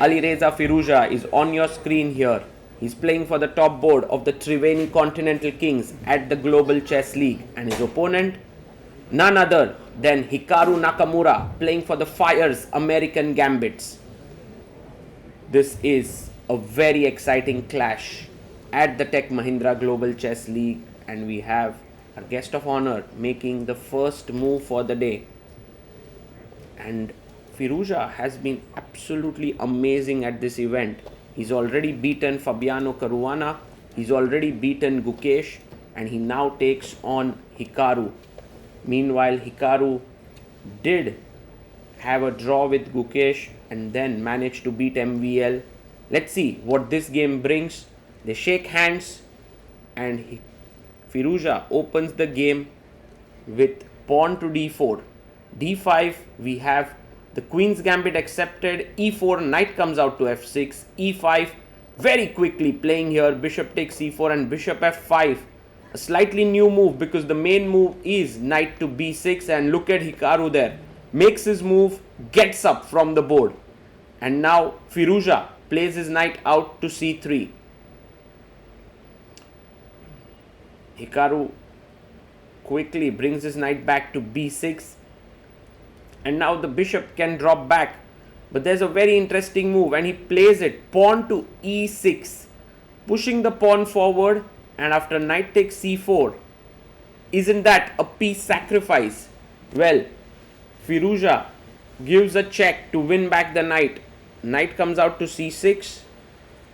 Alireza Firouzja is on your screen here. He's playing for the top board of the Triveni Continental Kings at the Global Chess League, and his opponent, none other than Hikaru Nakamura, playing for the Fyers American Gambits. This is a very exciting clash at the Tech Mahindra Global Chess League, and we have our guest of honor making the first move for the day. And Firouzja has been absolutely amazing at this event. He's already beaten Fabiano Caruana, he's already beaten Gukesh, and he now takes on Hikaru. Meanwhile, Hikaru did have a draw with Gukesh and then managed to beat MVL. Let's see what this game brings. They shake hands and Firouzja opens the game with pawn to d4. d5, we have the Queen's Gambit accepted, e4, knight comes out to f6, e5, very quickly playing here, bishop takes c4 and bishop f5. A slightly new move because the main move is knight to b6, and look at Hikaru there. Makes his move, gets up from the board. And now Firouzja plays his knight out to c3. Hikaru quickly brings his knight back to b6. And now the bishop can drop back. But there's a very interesting move and he plays it. Pawn to e6. Pushing the pawn forward, and after knight takes c4. Isn't that a piece sacrifice? Well, Firouzja gives a check to win back the knight. Knight comes out to c6.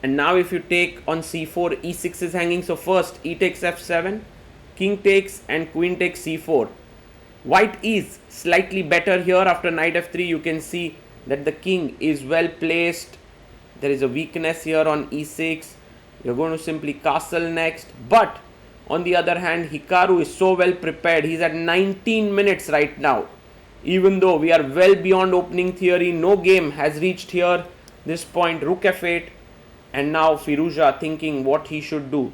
And now if you take on c4, e6 is hanging. So first e takes f7. King takes and queen takes c4. White is slightly better here. After knight f3, you can see that the king is well placed. There is a weakness here on e6. You're going to simply castle next. But on the other hand, Hikaru is so well prepared. He's at 19 minutes right now. Even though we are well beyond opening theory, no game has reached here. This point, rook f8. And now Firouzja thinking what he should do.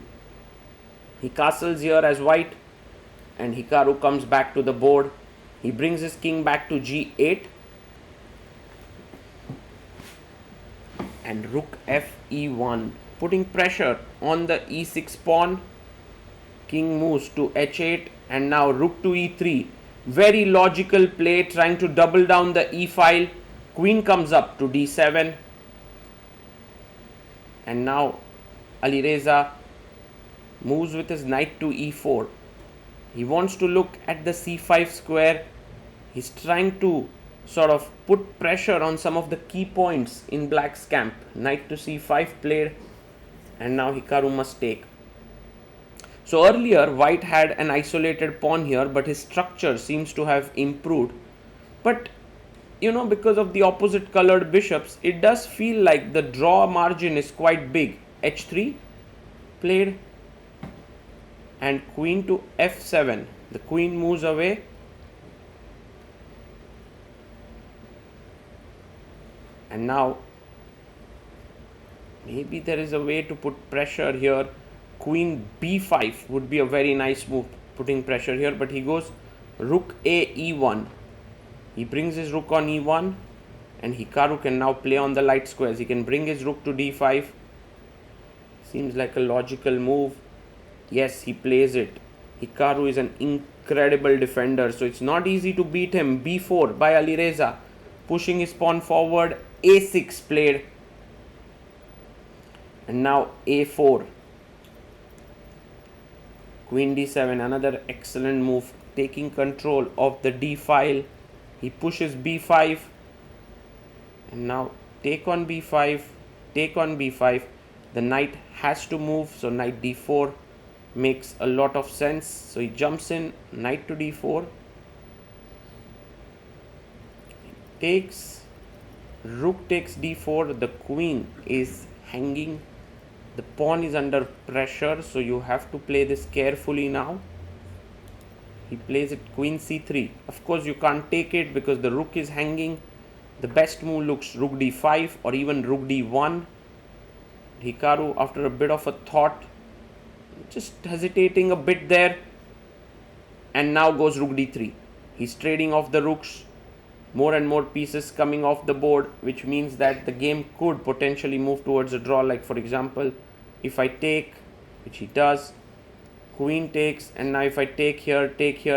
He castles here as white. And Hikaru comes back to the board. He brings his king back to g8. And rook fe1. Putting pressure on the e6 pawn. King moves to h8. And now rook to e3. Very logical play, trying to double down the e file. Queen comes up to d7. And now Alireza moves with his knight to e4. He wants to look at the c5 square. He's trying to sort of put pressure on some of the key points in black's camp. Knight to c5 played, and now Hikaru must take. So earlier white had an isolated pawn here, but his structure seems to have improved. But because of the opposite colored bishops, it does feel like the draw margin is quite big. h3 played. And queen to f7. The queen moves away. And now maybe there is a way to put pressure here. Queen b5 would be a very nice move, putting pressure here. But he goes rook a e1. He brings his rook on e1. And Hikaru can now play on the light squares. He can bring his rook to d5. Seems like a logical move. Yes, he plays it. Hikaru is an incredible defender, so it's not easy to beat him. b4 by Alireza, pushing his pawn forward. a6 played. And now a4. Queen d7, another excellent move, taking control of the d file. He pushes b5. And now take on b5, take on b5. The knight has to move, so knight d4. Makes a lot of sense. So he jumps in, knight to d4. Takes, rook takes d4. The queen is hanging. The pawn is under pressure, so you have to play this carefully now. He plays it queen c3. Of course, you can't take it because the rook is hanging. The best move looks rook d5 or even rook d1. Hikaru, after a bit of a thought, just hesitating a bit there, and now goes rook d3. He's trading off the rooks. More and more pieces coming off the board, which means that the game could potentially move towards a draw. Like for example, if I take, which he does, queen takes, and now if I take here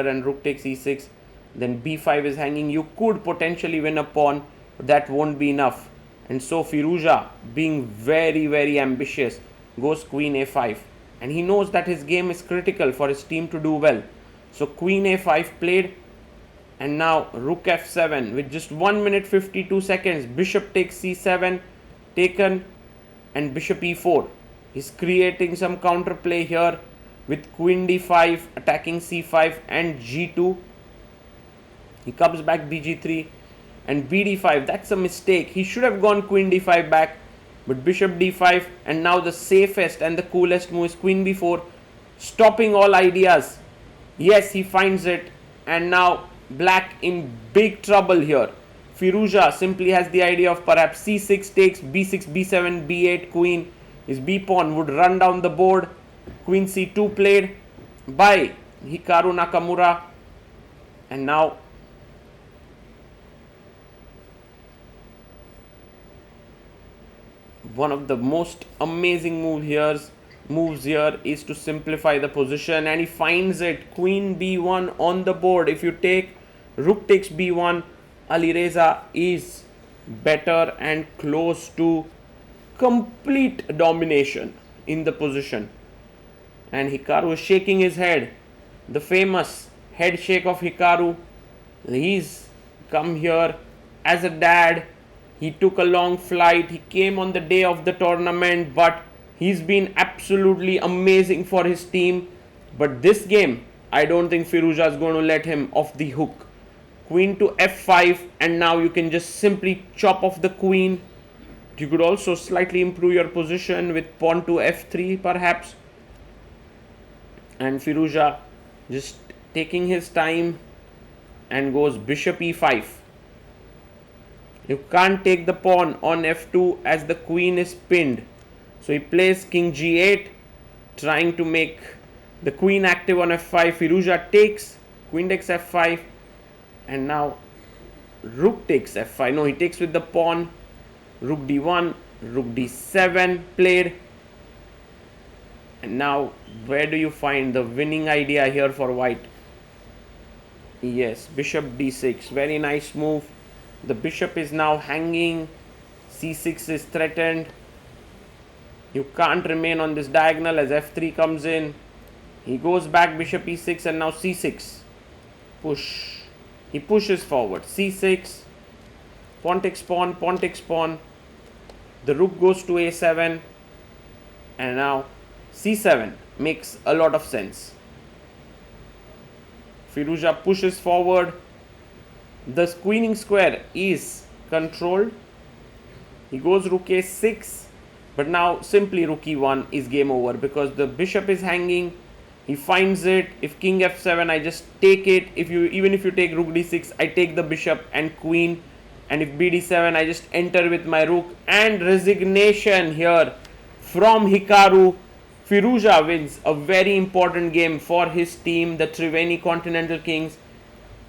and rook takes e6, then b5 is hanging. You could potentially win a pawn, but that won't be enough. And so Firouzja, being very, very ambitious, goes queen a5. And he knows that his game is critical for his team to do well. So queen a5 played, and now rook f7 with just 1 minute 52 seconds. Bishop takes c7, taken, and bishop e4. He's creating some counterplay here with queen d5, attacking c5 and g2. He comes back bg3 and bd5. That's a mistake. He should have gone queen d5 back, but bishop d5, and now the safest and the coolest move is queen b4, stopping all ideas. Yes, he finds it, and now black in big trouble here. Firouzja simply has the idea of perhaps c6 takes, b6, b7, b8, queen. His b pawn would run down the board. Queen c2 played by Hikaru Nakamura, and now one of the most amazing moves here is to simplify the position, and he finds it. Queen b1 on the board. If you take rook takes b1, Alireza is better and close to complete domination in the position. And Hikaru is shaking his head. The famous head shake of Hikaru. He's come here as a dad. He took a long flight. He came on the day of the tournament, but he's been absolutely amazing for his team. But this game, I don't think Firouzja is going to let him off the hook. Queen to f5, and now you can just simply chop off the queen. You could also slightly improve your position with pawn to f3 perhaps. And Firouzja just taking his time and goes bishop e5. You can't take the pawn on f2 as the queen is pinned. So he plays king g8, trying to make the queen active on f5. Firouzja takes, queen takes f5, and now rook takes f5. No, he takes with the pawn. Rook d1, rook d7 played. And now where do you find the winning idea here for white? Yes, bishop d6. Very nice move. The bishop is now hanging. c6 is threatened. You can't remain on this diagonal as f3 comes in. He goes back bishop e6, and now c6. Push. He pushes forward. c6. Pawn takes pawn, pawn takes pawn. The rook goes to a7. And now c7 makes a lot of sense. Firouzja pushes forward. The queening square is controlled. He goes rook a6, but now simply rook e1 is game over because the bishop is hanging. He finds it. If king f7, I just take it. Even if you take rook d6, I take the bishop and queen. And if bd7, I just enter with my rook. And resignation here from Hikaru. Firouzja wins a very important game for his team, the Triveni Continental Kings.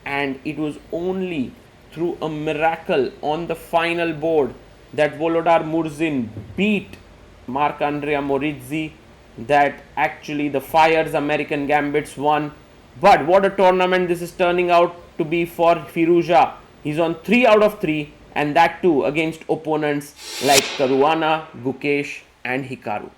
And it was only through a miracle on the final board that Volodar Murzin beat Marc-Andrea Morizzi, that actually the Fyers American Gambits won. But what a tournament this is turning out to be for Firouzja. He's on 3 out of 3, and that too against opponents like Caruana, Gukesh and Hikaru.